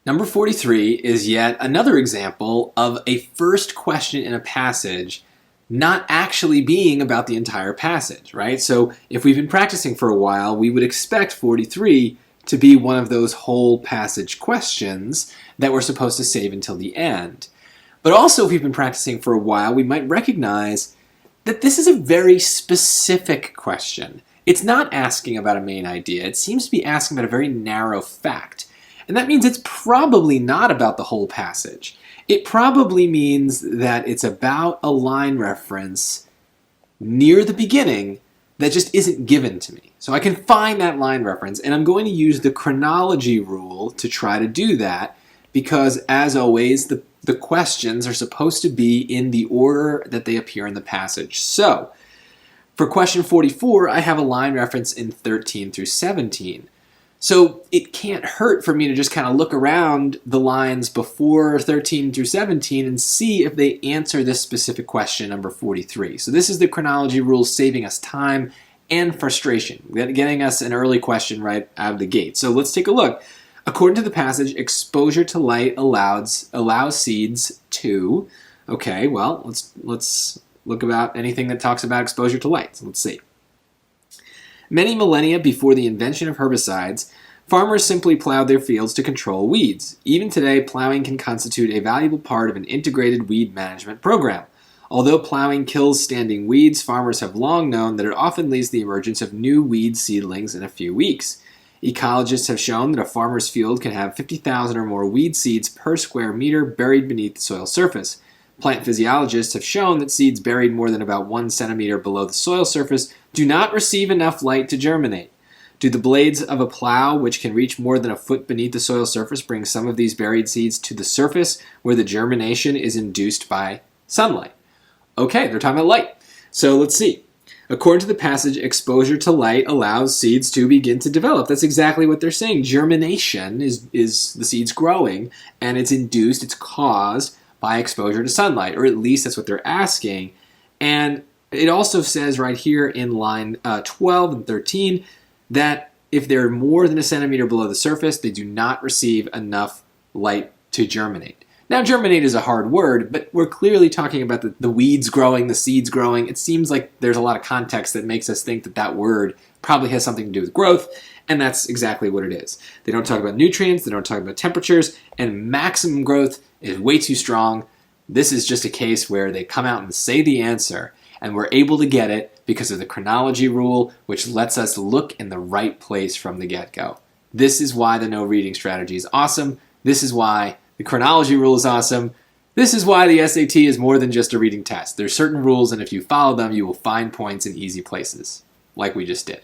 Number 43 is yet another example of a first question in a passage not actually being about the entire passage, right? So if we've been practicing for a while, we would expect 43 to be one of those whole passage questions that we're supposed to save until the end. But also, if we've been practicing for a while, we might recognize that this is a very specific question. It's not asking about a main idea. It seems to be asking about a very narrow fact. And that means it's probably not about the whole passage. It probably means that it's about a line reference near the beginning that just isn't given to me. So I can find that line reference, and I'm going to use the chronology rule to try to do that because, as always, the questions are supposed to be in the order that they appear in the passage. So, for question 44, I have a line reference in 13 through 17. So it can't hurt for me to just kind of look around the lines before 13 through 17 and see if they answer this specific question, number 43. So this is the chronology rule, saving us time and frustration, getting us an early question right out of the gate. So let's take a look. According to the passage, exposure to light allows seeds to, okay, well, let's look about anything that talks about exposure to light. So let's see. Many millennia before the invention of herbicides, farmers simply plowed their fields to control weeds. Even today, plowing can constitute a valuable part of an integrated weed management program. Although plowing kills standing weeds, farmers have long known that it often leads to the emergence of new weed seedlings in a few weeks. Ecologists have shown that a farmer's field can have 50,000 or more weed seeds per square meter buried beneath the soil surface. Plant physiologists have shown that seeds buried more than about 1 centimeter below the soil surface do not receive enough light to germinate. Do the blades of a plow, which can reach more than a foot beneath the soil surface, bring some of these buried seeds to the surface where the germination is induced by sunlight? Okay, they're talking about light. So let's see. According to the passage, exposure to light allows seeds to begin to develop. That's exactly what they're saying. Germination is the seeds growing, and it's induced, it's caused by exposure to sunlight, or at least that's what they're asking. And it also says right here in line 12 and 13 that if they're more than a centimeter below the surface, they do not receive enough light to germinate. Now, germinate is a hard word, but we're clearly talking about the weeds growing, the seeds growing. It seems like there's a lot of context that makes us think that that word probably has something to do with growth, and that's exactly what it is. They don't talk about nutrients, they don't talk about temperatures, and maximum growth is way too strong. This is just a case where they come out and say the answer, and we're able to get it because of the chronology rule, which lets us look in the right place from the get-go. This is why the no reading strategy is awesome. This is why the chronology rule is awesome. This is why the SAT is more than just a reading test. There's certain rules, and if you follow them, you will find points in easy places, like we just did.